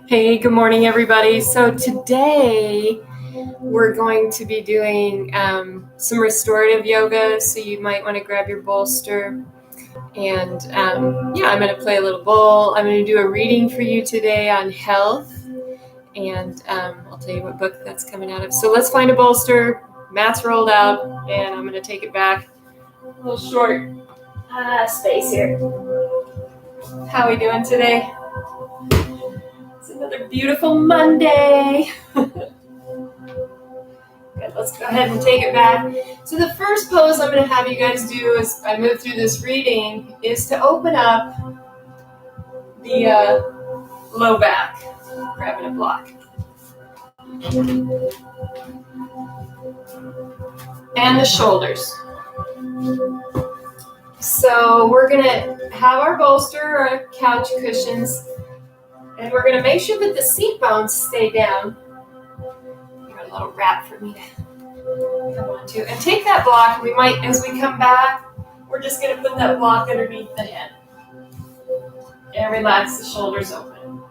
Hey, good morning, everybody. So today we're going to be doing some restorative yoga. So you might want to grab your bolster. And I'm going to play a little bowl. I'm going to do a reading for you today on health. And I'll tell you what book that's coming out of. So let's find a bolster. Mat's rolled out, and I'm going to take it back. A little short space here. How are we doing today? It's another beautiful Monday. Good, let's go ahead and take it back. So the first pose I'm going to have you guys do as I move through this reading is to open up the low back, grabbing a block. And the shoulders. So we're going to have our bolster or our couch cushions, and we're going to make sure that the seat bones stay down. You're a little wrap for me to come on to. And take that block. We might, as we come back, we're just going to put that block underneath the head. And relax the shoulders open.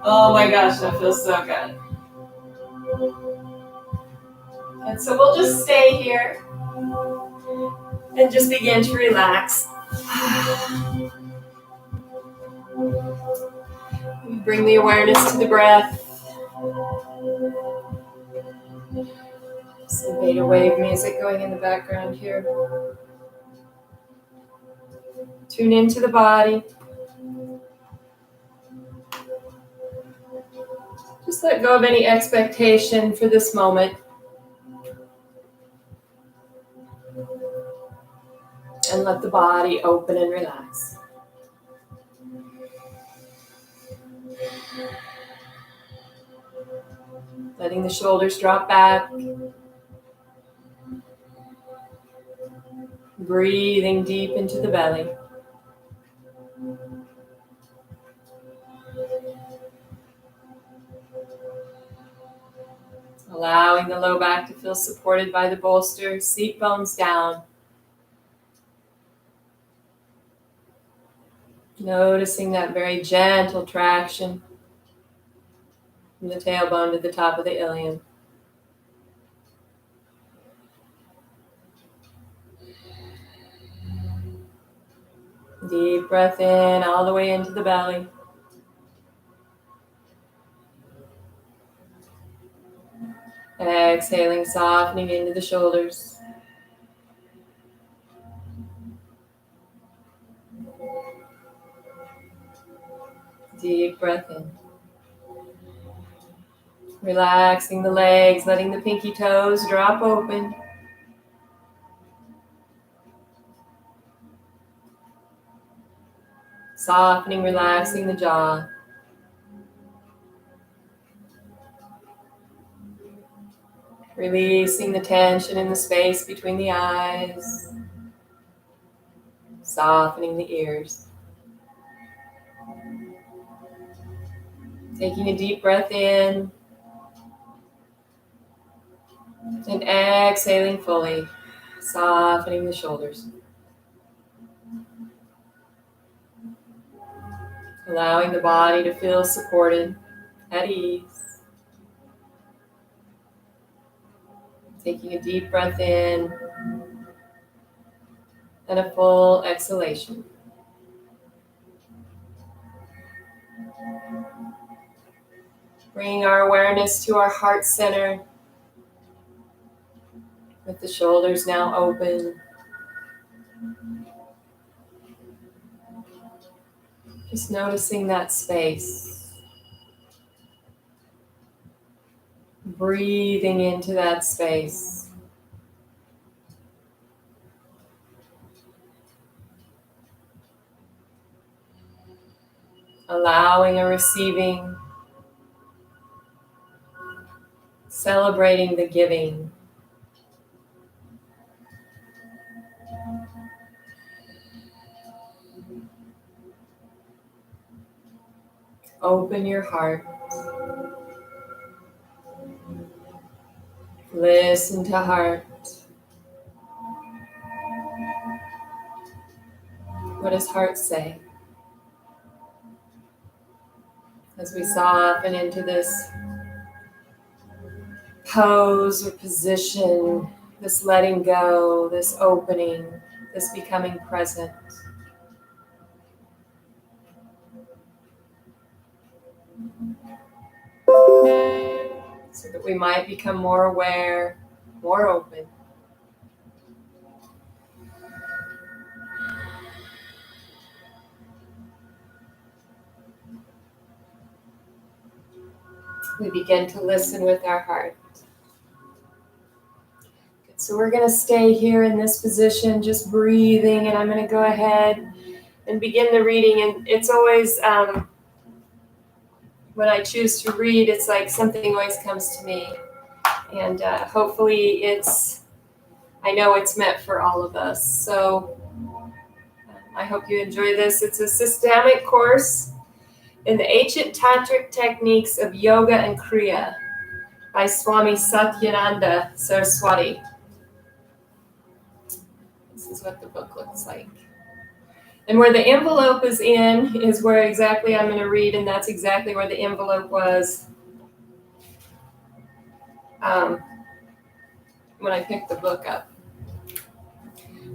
Oh my gosh, that feels so good. And so we'll just stay here and just begin to relax. Bring the awareness to the breath. Some beta wave music going in the background here. Tune into the body. Just let go of any expectation for this moment. And let the body open and relax. Letting the shoulders drop back. Breathing deep into the belly. Allowing the low back to feel supported by the bolster, seat bones down. Noticing that very gentle traction from the tailbone to the top of the ilium. Deep breath in all the way into the belly. Exhaling, softening into the shoulders. Deep breath in. Relaxing the legs, letting the pinky toes drop open. Softening, relaxing the jaw. Releasing the tension in the space between the eyes. Softening the ears. Taking a deep breath in. And exhaling fully. Softening the shoulders. Allowing the body to feel supported, at ease. Taking a deep breath in and a full exhalation. Bringing our awareness to our heart center with the shoulders now open. Just noticing that space. Breathing into that space. Allowing and receiving. Celebrating the giving. Open your heart. Listen to heart. What does heart say? as we soften into this pose or position, this letting go, this opening, this becoming present. So that we might become more aware, more open. We begin to listen with our heart. So we're going to stay here in this position, just breathing, and I'm going to go ahead and begin the reading. And it's always, when I choose to read, it's like something always comes to me. And hopefully I know it's meant for all of us. So I hope you enjoy this. It's a systemic course in the ancient tantric techniques of yoga and kriya by Swami Satyananda Saraswati. This is what the book looks like. And where the envelope is in is where exactly I'm going to read, and that's exactly where the envelope was when I picked the book up.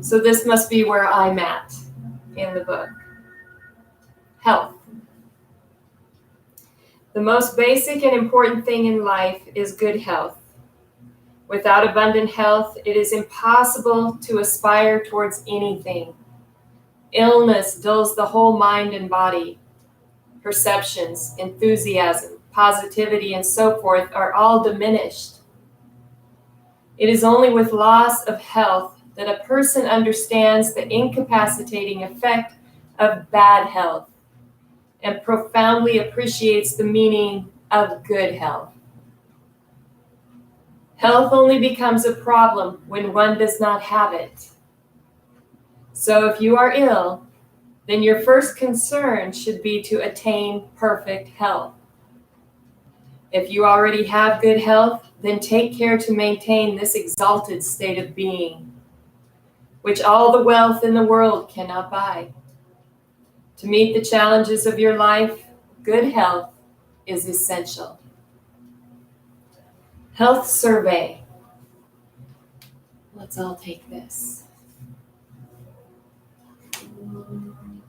So this must be where I'm at in the book. Health. The most basic and important thing in life is good health. Without abundant health, it is impossible to aspire towards anything. Illness dulls the whole mind and body. Perceptions, enthusiasm, positivity, and so forth are all diminished. It is only with loss of health that a person understands the incapacitating effect of bad health and profoundly appreciates the meaning of good health. Health only becomes a problem when one does not have it. So if you are ill, then your first concern should be to attain perfect health. If you already have good health, then take care to maintain this exalted state of being, which all the wealth in the world cannot buy. To meet the challenges of your life, good health is essential. Health survey. Let's all take this.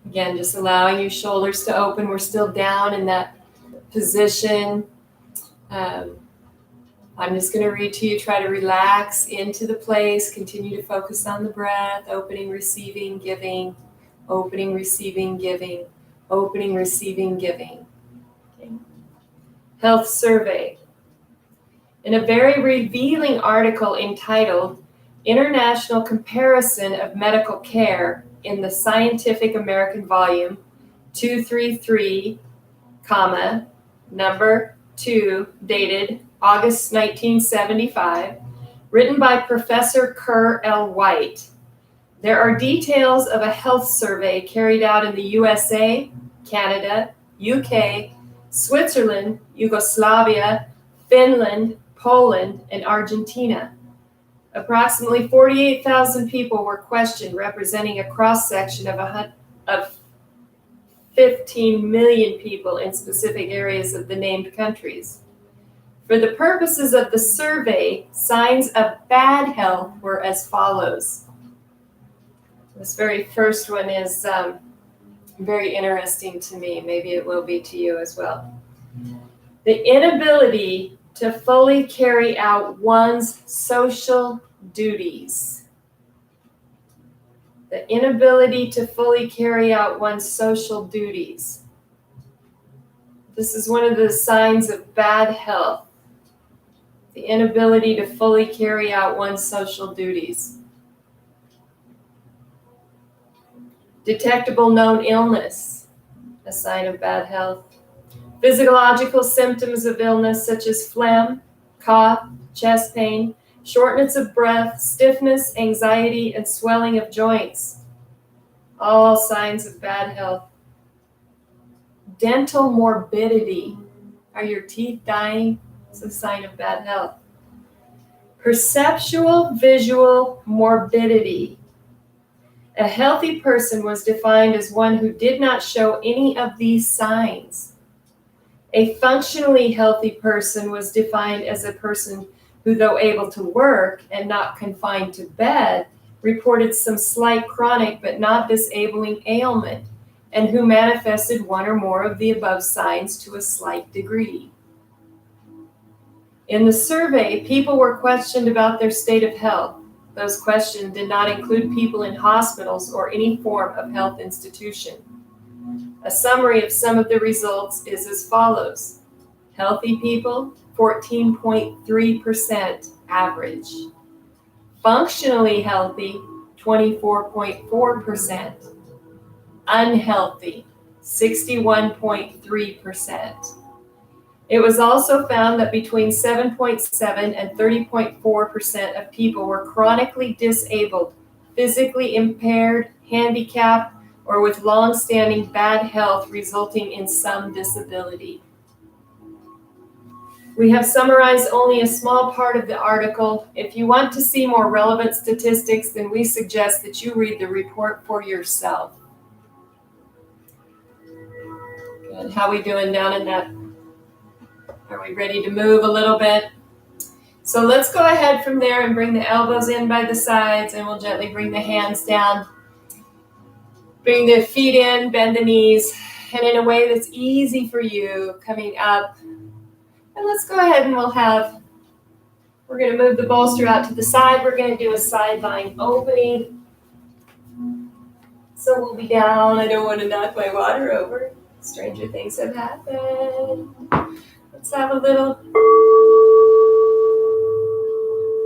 Again, just allowing your shoulders to open. We're still down in that position. I'm just going to read to you. Try to relax into the place. Continue to focus on the breath. Opening, receiving, giving. Opening, receiving, giving. Opening, receiving, giving. Okay. Health survey. In a very revealing article entitled International Comparison of Medical Care in the Scientific American Volume 233, number 2, dated August 1975, written by Professor Kerr L. White, there are details of a health survey carried out in the USA, Canada, UK, Switzerland, Yugoslavia, Finland, Poland, and Argentina. Approximately 48,000 people were questioned, representing a cross-section of 15 million people in specific areas of the named countries. For the purposes of the survey, signs of bad health were as follows. This very first one is very interesting to me. Maybe it will be to you as well. The inability to fully carry out one's social duties. The inability to fully carry out one's social duties. This is one of the signs of bad health. The inability to fully carry out one's social duties. Detectable known illness, a sign of bad health. Physiological symptoms of illness such as phlegm, cough, chest pain, shortness of breath, stiffness, anxiety, and swelling of joints. All signs of bad health. Dental morbidity. Are your teeth dying? It's a sign of bad health. Perceptual visual morbidity. A healthy person was defined as one who did not show any of these signs. A functionally healthy person was defined as a person who, though able to work and not confined to bed, reported some slight chronic but not disabling ailment, and who manifested one or more of the above signs to a slight degree. In the survey, people were questioned about their state of health. Those questioned did not include people in hospitals or any form of health institution. A summary of some of the results is as follows. Healthy people, 14.3% average. Functionally healthy, 24.4%. Unhealthy, 61.3%. It was also found that between 7.7 and 30.4% of people were chronically disabled, physically impaired, handicapped, or with long-standing bad health resulting in some disability. We have summarized only a small part of the article. If you want to see more relevant statistics, then we suggest that you read the report for yourself. Good. How are we doing down in that? Are we ready to move a little bit? So let's go ahead from there and bring the elbows in by the sides, and we'll gently bring the hands down. Bring the feet in, bend the knees, and in a way that's easy for you, coming up. And let's go ahead and we're going to move the bolster out to the side. We're going to do a sideline opening. So we'll be down. I don't want to knock my water over. Stranger things have happened. Let's have a little.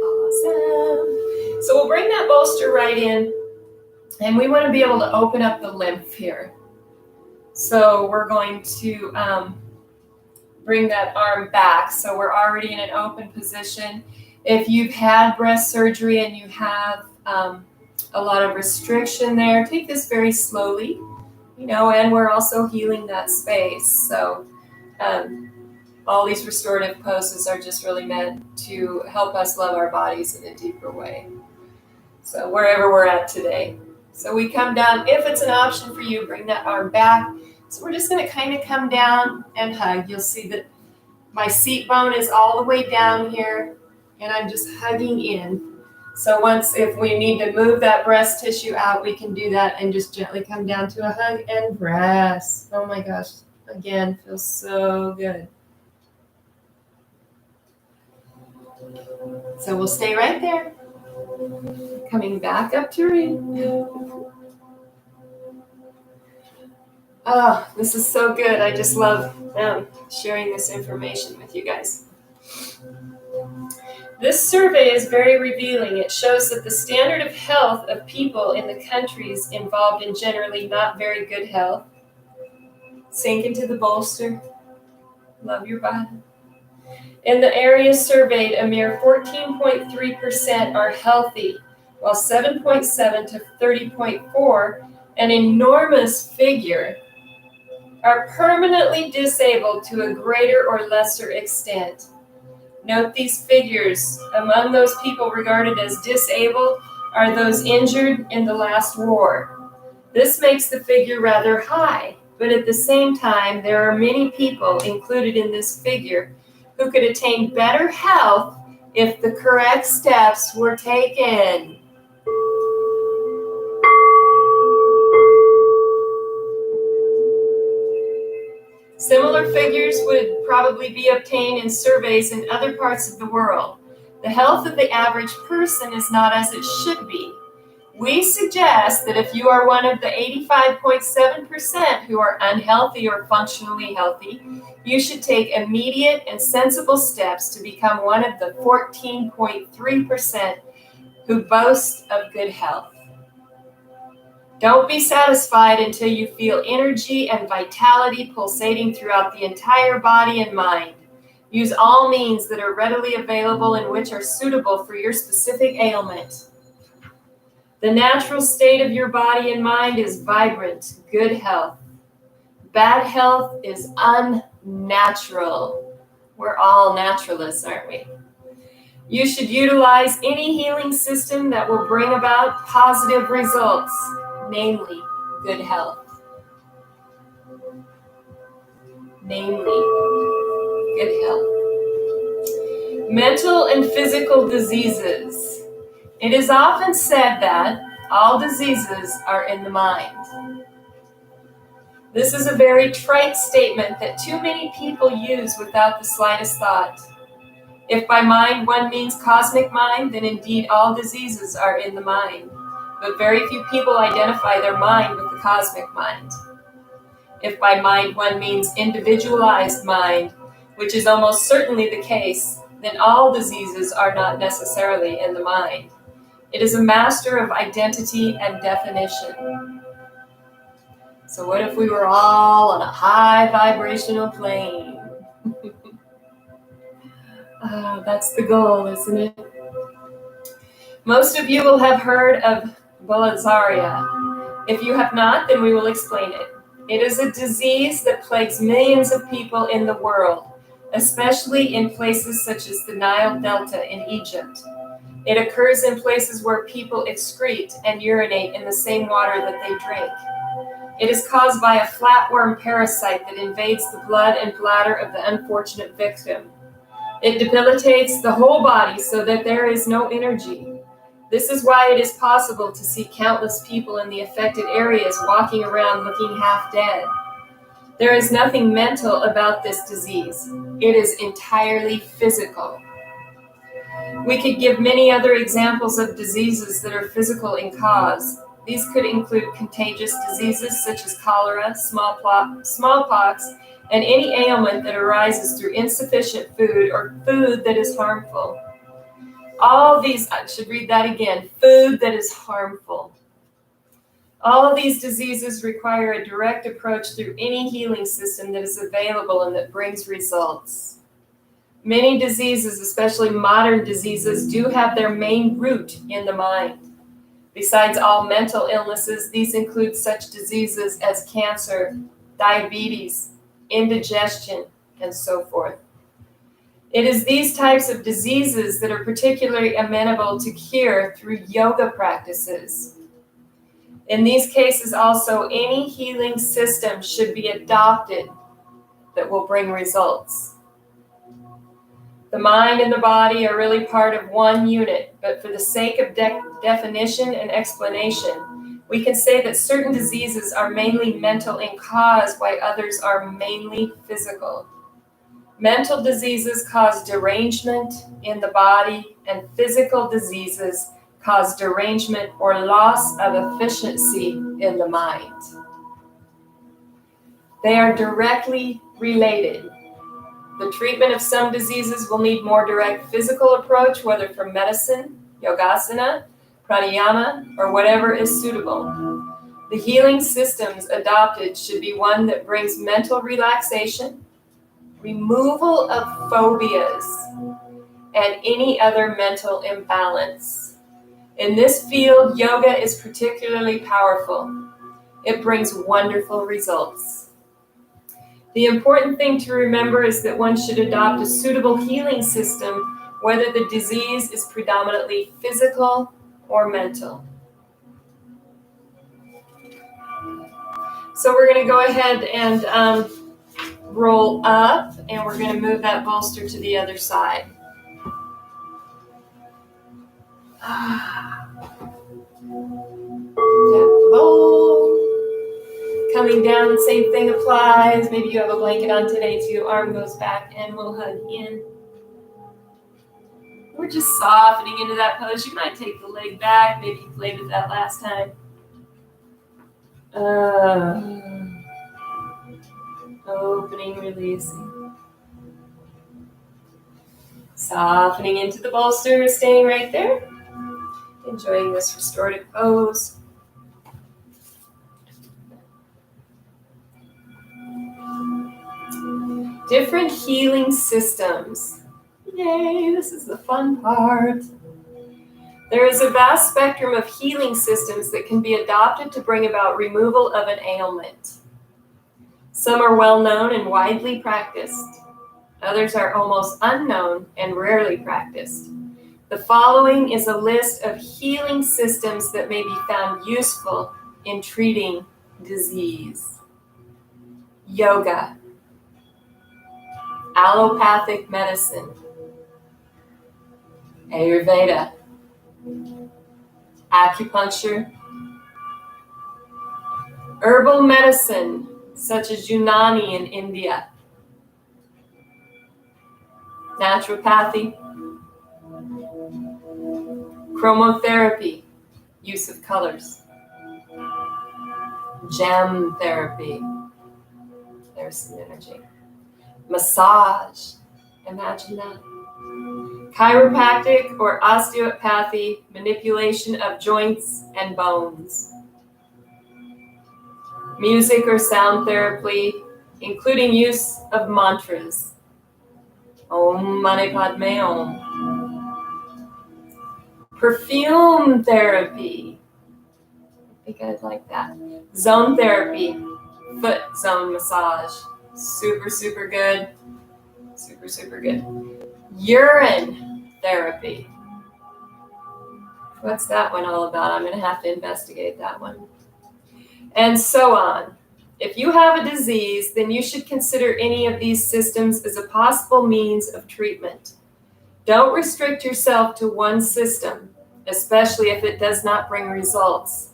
Awesome. So we'll bring that bolster right in, and we want to be able to open up the lymph here. So we're going to bring that arm back. So we're already in an open position. If you've had breast surgery and you have a lot of restriction there, take this very slowly, and we're also healing that space. So all these restorative poses are just really meant to help us love our bodies in a deeper way. So wherever we're at today. So we come down. If it's an option for you, bring that arm back. So we're just going to kind of come down and hug. You'll see that my seat bone is all the way down here, and I'm just hugging in. So if we need to move that breast tissue out, we can do that and just gently come down to a hug and rest. Oh my gosh. Again, feels so good. So we'll stay right there. Coming back up to read. Oh, this is so good. I just love sharing this information with you guys. This survey is very revealing. It shows that the standard of health of people in the countries involved in generally not very good health. Sink into the bolster. Love your body. In the areas surveyed, a mere 14.3% are healthy, while 7.7 to 30.4, an enormous figure, are permanently disabled to a greater or lesser extent. Note these figures. Among those people regarded as disabled are those injured in the last war. This makes the figure rather high, but at the same time, there are many people included in this figure who could attain better health if the correct steps were taken. Similar figures would probably be obtained in surveys in other parts of the world. The health of the average person is not as it should be. We suggest that if you are one of the 85.7% who are unhealthy or functionally healthy, you should take immediate and sensible steps to become one of the 14.3% who boast of good health. Don't be satisfied until you feel energy and vitality pulsating throughout the entire body and mind. Use all means that are readily available and which are suitable for your specific ailment. The natural state of your body and mind is vibrant, good health. Bad health is unnatural. We're all naturalists, aren't we? You should utilize any healing system that will bring about positive results, namely good health. Namely get help. Mental and physical diseases. It is often said that all diseases are in the mind. This is a very trite statement that too many people use without the slightest thought. If by mind one means cosmic mind, then indeed all diseases are in the mind. But very few people identify their mind with the cosmic mind. If by mind one means individualized mind, which is almost certainly the case, then all diseases are not necessarily in the mind. It is a master of identity and definition. So what if we were all on a high vibrational plane? That's the goal, isn't it? Most of you will have heard of Bilharzia. If you have not, then we will explain it. It is a disease that plagues millions of people in the world, especially in places such as the Nile Delta in Egypt. It occurs in places where people excrete and urinate in the same water that they drink. It is caused by a flatworm parasite that invades the blood and bladder of the unfortunate victim. It debilitates the whole body so that there is no energy. This is why it is possible to see countless people in the affected areas walking around looking half dead. There is nothing mental about this disease. It is entirely physical. We could give many other examples of diseases that are physical in cause. These could include contagious diseases such as cholera, smallpox, and any ailment that arises through insufficient food or food that is harmful. All these, I should read that again, food that is harmful. All of these diseases require a direct approach through any healing system that is available and that brings results. Many diseases, especially modern diseases, do have their main root in the mind. Besides all mental illnesses, these include such diseases as cancer, diabetes, indigestion, and so forth. It is these types of diseases that are particularly amenable to cure through yoga practices. In these cases also, any healing system should be adopted that will bring results. The mind and the body are really part of one unit, but for the sake of definition and explanation, we can say that certain diseases are mainly mental in cause, while others are mainly physical. Mental diseases cause derangement in the body, and physical diseases cause derangement or loss of efficiency in the mind. They are directly related. The treatment of some diseases will need more direct physical approach, whether from medicine, yogasana, pranayama, or whatever is suitable. The healing systems adopted should be one that brings mental relaxation, removal of phobias, and any other mental imbalance. In this field, yoga is particularly powerful. It brings wonderful results. The important thing to remember is that one should adopt a suitable healing system, whether the disease is predominantly physical or mental. So we're going to go ahead and roll up, and we're going to move that bolster to the other side. Coming down, same thing applies. Maybe you have a blanket on today too. Arm goes back and we'll hug in. We're just softening into that pose. You might take the leg back. Maybe you played with that last time. Opening, releasing. Softening into the bolster, staying right there. Enjoying this restorative pose. Different healing systems. Yay, this is the fun part. There is a vast spectrum of healing systems that can be adopted to bring about removal of an ailment. Some are well known and widely practiced. Others are almost unknown and rarely practiced. The following is a list of healing systems that may be found useful in treating disease. Yoga, allopathic medicine, Ayurveda, acupuncture, herbal medicine such as Unani in India, naturopathy, chromotherapy, use of colors, gem therapy, there's some energy, massage, imagine that, chiropractic or osteopathy, manipulation of joints and bones, music or sound therapy, including use of mantras, Om Mani Padme Om, perfume therapy, I think I'd like that, zone therapy, foot zone massage, super, super good, super, super good, urine therapy. What's that one all about? I'm going to have to investigate that one. And so on. If you have a disease, then you should consider any of these systems as a possible means of treatment. Don't restrict yourself to one system, especially if it does not bring results.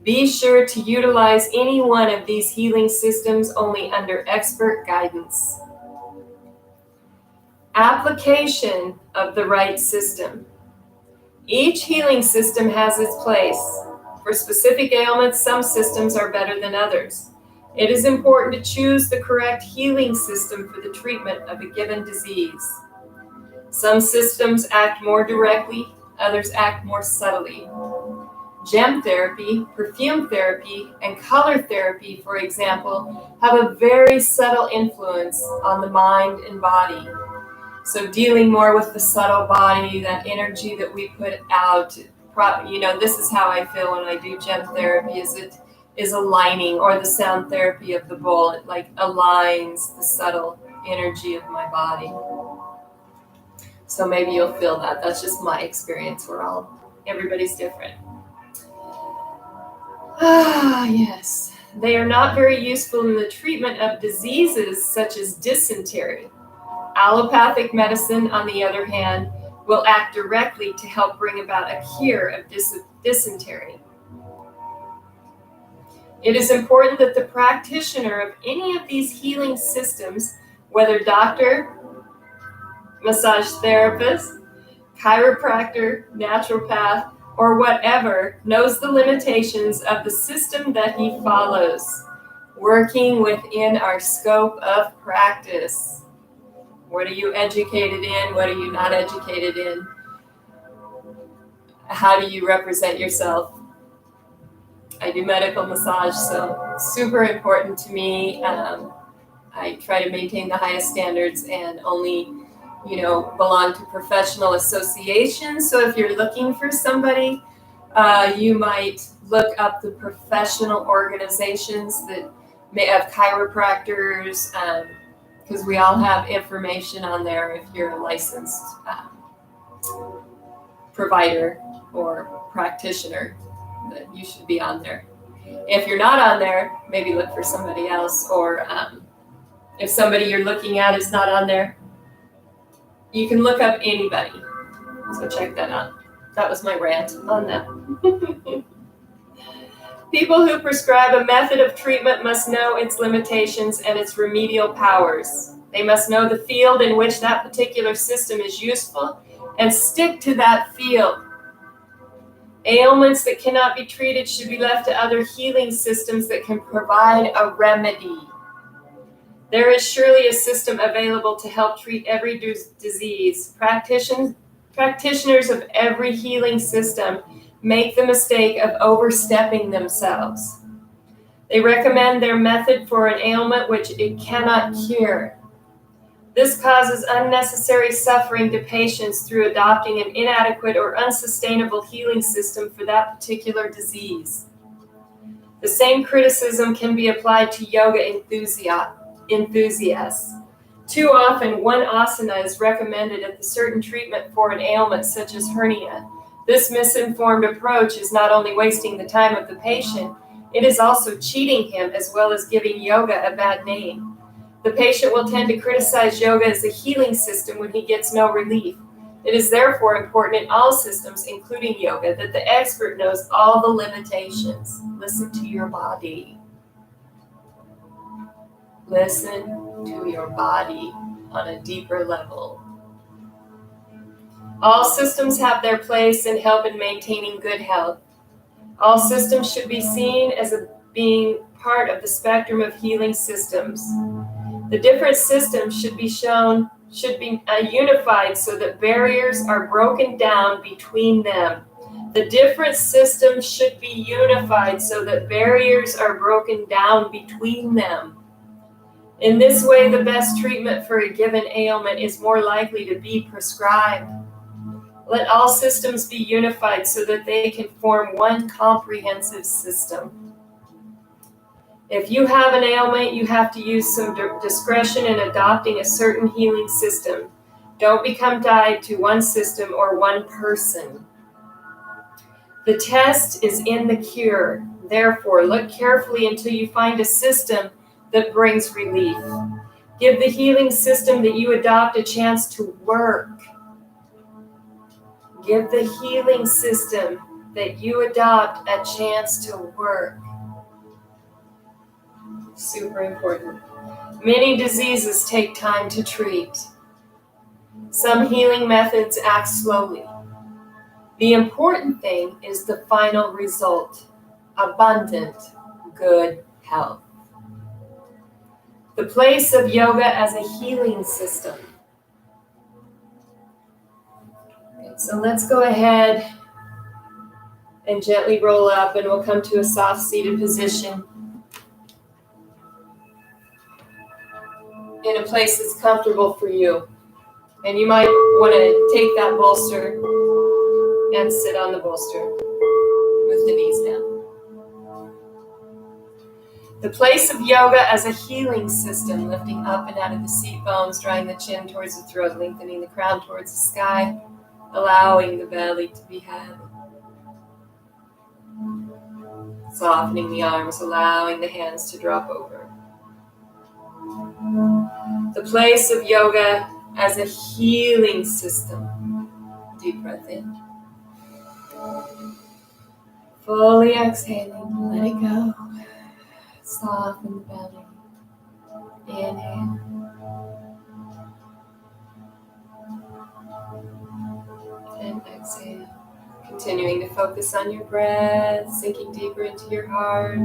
Be sure to utilize any one of these healing systems only under expert guidance. Application of the right system. Each healing system has its place. For specific ailments, some systems are better than others. It is important to choose the correct healing system for the treatment of a given disease. Some systems act more directly, others act more subtly. Gem therapy, perfume therapy, and color therapy, for example, have a very subtle influence on the mind and body. So dealing more with the subtle body, that energy that we put out, this is how I feel when I do gem therapy, it is aligning, or the sound therapy of the bowl, it like aligns the subtle energy of my body. So maybe you'll feel that. That's just my experience. Everybody's different. Yes. They are not very useful in the treatment of diseases such as dysentery. Allopathic medicine, on the other hand, will act directly to help bring about a cure of dysentery. It is important that the practitioner of any of these healing systems, whether doctor, massage therapist, chiropractor, naturopath, or whatever, knows the limitations of the system that he follows, working within our scope of practice. What are you educated in? What are you not educated in? How do you represent yourself? I do medical massage, so super important to me. I try to maintain the highest standards and only, belong to professional associations. So if you're looking for somebody, you might look up the professional organizations that may have chiropractors, because we all have information on there if you're a licensed provider or practitioner, that you should be on there. If you're not on there, maybe look for somebody else, or if somebody you're looking at is not on there, you can look up anybody. So check that out. That was my rant on that. People who prescribe a method of treatment must know its limitations and its remedial powers. They must know the field in which that particular system is useful and stick to that field. Ailments that cannot be treated should be left to other healing systems that can provide a remedy. There is surely a system available to help treat every disease. Practitioners of every healing system make the mistake of overstepping themselves. They recommend their method for an ailment which it cannot cure. This causes unnecessary suffering to patients through adopting an inadequate or unsustainable healing system for that particular disease. The same criticism can be applied to yoga enthusiasts. Too often, one asana is recommended as the certain treatment for an ailment such as hernia. This misinformed approach is not only wasting the time of the patient, it is also cheating him as well as giving yoga a bad name. The patient will tend to criticize yoga as a healing system when he gets no relief. It is therefore important in all systems, including yoga, that the expert knows all the limitations. Listen to your body. Listen to your body on a deeper level. All systems have their place and help in maintaining good health. All systems should be seen as being part of the spectrum of healing systems. The different systems should be unified so that barriers are broken down between them. The different systems should be unified so that barriers are broken down between them. In this way, the best treatment for a given ailment is more likely to be prescribed. Let all systems be unified so that they can form one comprehensive system. If you have an ailment, you have to use some discretion in adopting a certain healing system. Don't become tied to one system or one person. The test is in the cure. Therefore, look carefully until you find a system that brings relief. Give the healing system that you adopt a chance to work. Give the healing system that you adopt a chance to work. Super important. Many diseases take time to treat. Some healing methods act slowly. The important thing is the final result: abundant, good health. The place of yoga as a healing system. Okay, so let's go ahead and gently roll up, and we'll come to a soft seated position in a place that's comfortable for you. And you might want to take that bolster and sit on the bolster with the knees down. The place of yoga as a healing system, lifting up and out of the seat bones, drawing the chin towards the throat, lengthening the crown towards the sky, allowing the belly to be heavy. Softening the arms, allowing the hands to drop over. The place of yoga as a healing system. Deep breath in. Fully exhaling, let it go. Soften the belly. Inhale. And exhale. Continuing to focus on your breath, sinking deeper into your heart.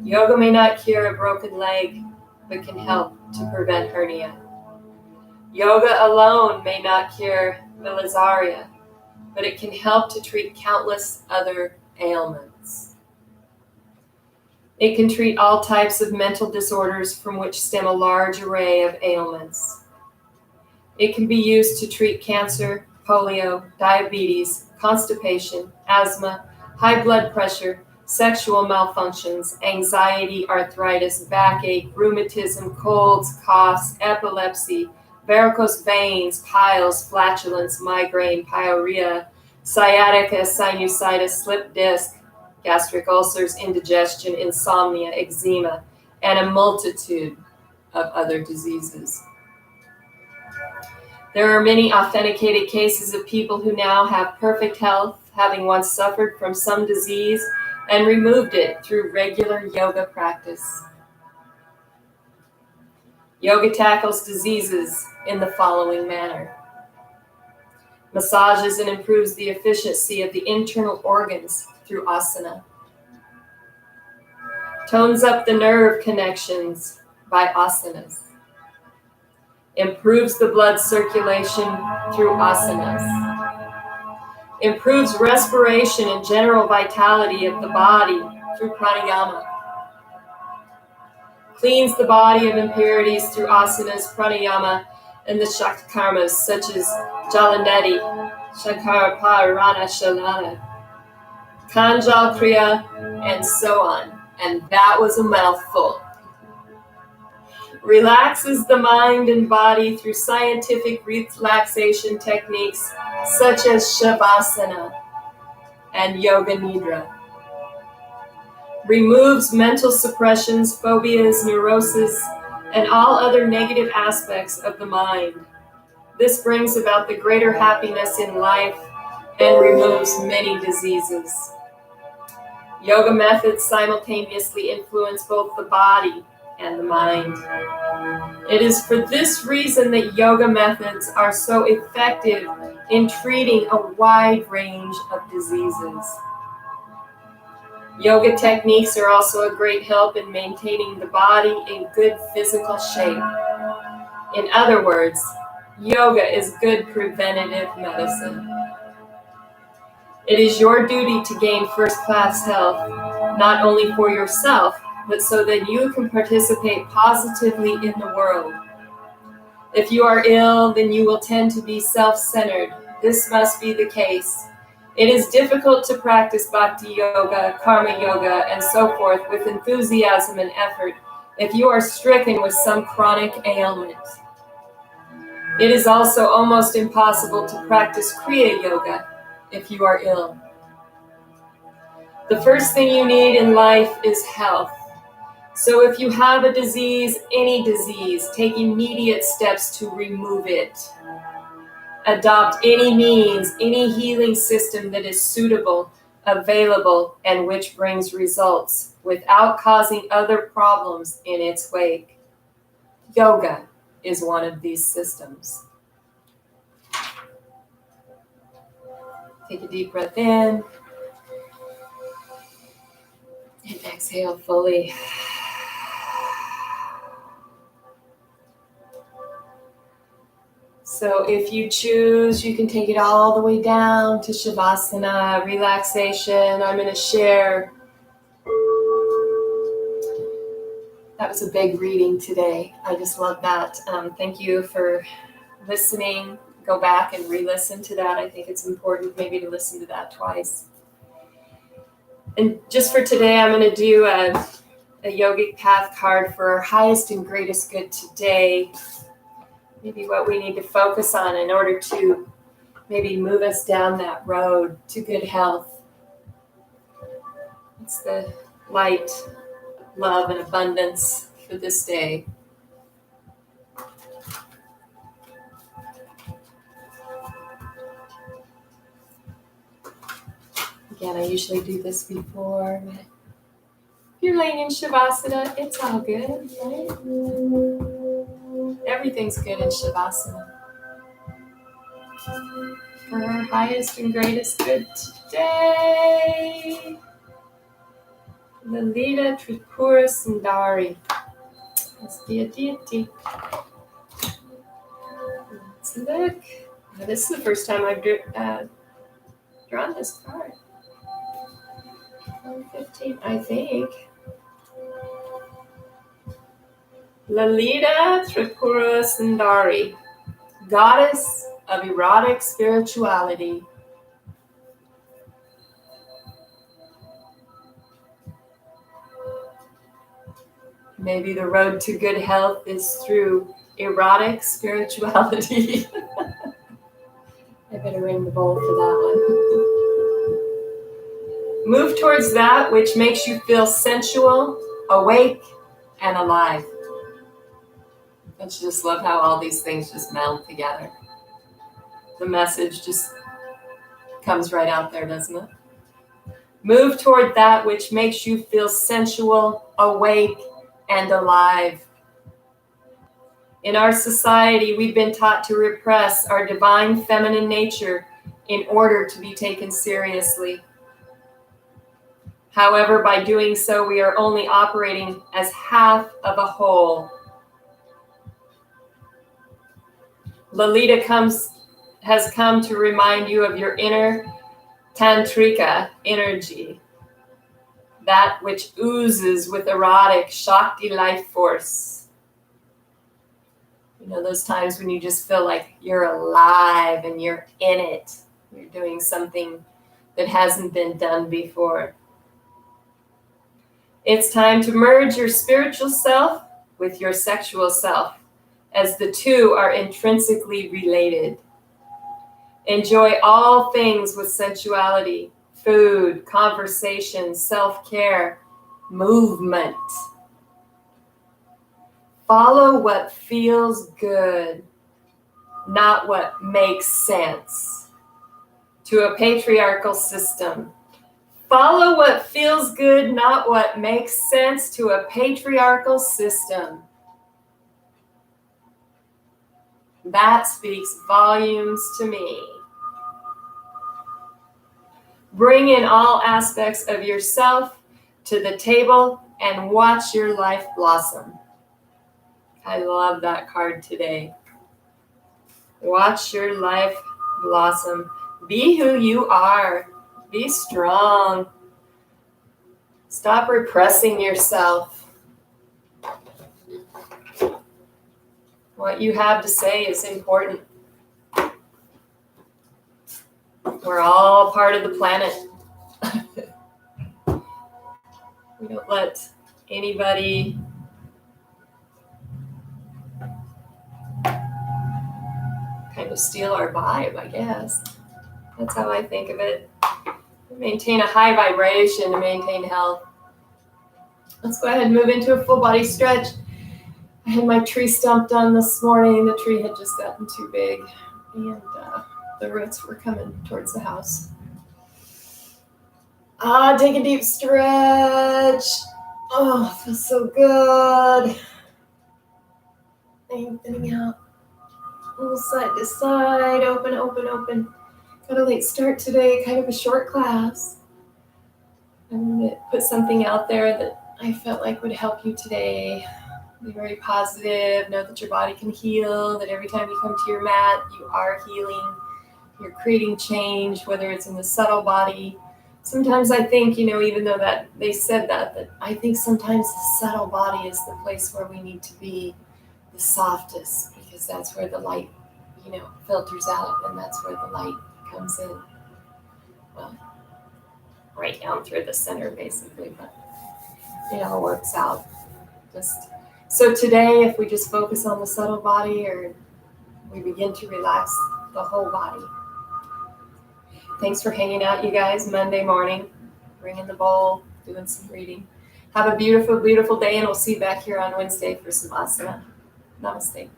Yoga may not cure a broken leg, but can help to prevent hernia. Yoga alone may not cure bilisaria, but it can help to treat countless other ailments. It can treat all types of mental disorders from which stem a large array of ailments. It can be used to treat cancer, polio, diabetes, constipation, asthma, high blood pressure, sexual malfunctions, anxiety, arthritis, backache, rheumatism, colds, coughs, epilepsy, varicose veins, piles, flatulence, migraine, pyorrhea, sciatica, sinusitis, slip disc, gastric ulcers, indigestion, insomnia, eczema, and a multitude of other diseases. There are many authenticated cases of people who now have perfect health, having once suffered from some disease and removed it through regular yoga practice. Yoga tackles diseases in the following manner. Massages and improves the efficiency of the internal organs through asana. Tones up the nerve connections by asanas. Improves the blood circulation through asanas. Improves respiration and general vitality of the body through pranayama. Cleans the body of impurities through asanas, pranayama, and the shakti-karmas such as Jalaneti, Shakarparana Shalana, Kanjal Kriya, and so on. And that was a mouthful. Relaxes the mind and body through scientific relaxation techniques such as Shavasana and Yoga Nidra. Removes mental suppressions, phobias, neuroses, and all other negative aspects of the mind. This brings about the greater happiness in life and removes many diseases. Yoga methods simultaneously influence both the body and the mind. It is for this reason that yoga methods are so effective in treating a wide range of diseases. Yoga techniques are also a great help in maintaining the body in good physical shape. In other words, yoga is good preventative medicine. It is your duty to gain first-class health, not only for yourself, but so that you can participate positively in the world. If you are ill, then you will tend to be self-centered. This must be the case. It is difficult to practice bhakti yoga, karma yoga, and so forth with enthusiasm and effort if you are stricken with some chronic ailment. It is also almost impossible to practice kriya yoga if you are ill. The first thing you need in life is health. So if you have a disease, any disease, take immediate steps to remove it. Adopt any means, any healing system that is suitable, available, and which brings results without causing other problems in its wake. Yoga is one of these systems. Take a deep breath in and exhale fully. So if you choose, you can take it all the way down to Shavasana, relaxation. I'm going to share. That was a big reading today. I just love that. Thank you for listening. Go back and re-listen to that. I think it's important maybe to listen to that twice. And just for today, I'm going to do a yogic path card for our highest and greatest good today. Maybe what we need to focus on in order to maybe move us down that road to good health. It's the light, love, and abundance for this day. Again, I usually do this before, but if you're laying in Shavasana, it's all good, right? Everything's good in Shavasana. For our highest and greatest good today, Lalita Tripura Sundari. Let's be a deity. Let's look. Now, this is the first time I've drawn this card. 115, I think. Lalita Tripura Sundari, goddess of erotic spirituality. Maybe the road to good health is through erotic spirituality. I better ring the bowl for that one. Move towards that which makes you feel sensual, awake, and alive. Don't you just love how all these things just meld together? The message just comes right out there, doesn't it? Move toward that which makes you feel sensual, awake, and alive. In our society, we've been taught to repress our divine feminine nature in order to be taken seriously. However, by doing so, we are only operating as half of a whole. Lalita has come to remind you of your inner tantrika energy, that which oozes with erotic Shakti life force. You know, those times when you just feel like you're alive and you're in it. You're doing something that hasn't been done before. It's time to merge your spiritual self with your sexual self, as the two are intrinsically related. Enjoy all things with sensuality, food, conversation, self-care, movement. Follow what feels good, not what makes sense, to a patriarchal system. Follow what feels good, not what makes sense, to a patriarchal system. That speaks volumes to me. Bring in all aspects of yourself to the table and watch your life blossom. I love that card today. Watch your life blossom. Be who you are. Be strong. Stop repressing yourself. What you have to say is important. We're all part of the planet. We don't let anybody kind of steal our vibe, I guess. That's how I think of it. Maintain a high vibration to maintain health. Let's go ahead and move into a full body stretch. I had my tree stump done this morning. The tree had just gotten too big, and the roots were coming towards the house. Take a deep stretch. Oh, feels so good. Lengthening out. A little side to side. Open, open, open. Got a late start today. Kind of a short class. I'm going to put something out there that I felt like would help you today. Be very positive. Know that your body can heal. That every time you come to your mat, you are healing. You're creating change, whether it's in the subtle body. Sometimes I think, even though that they said that I think sometimes the subtle body is the place where we need to be the softest, because that's where the light, filters out, and that's where the light comes in. Well, right down through the center, basically, but it all works out. So today, if we just focus on the subtle body, or we begin to relax the whole body. Thanks for hanging out, you guys. Monday morning, bringing the bowl, doing some reading. Have a beautiful, beautiful day, and we'll see you back here on Wednesday for some asana. Namaste.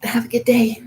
Have a good day.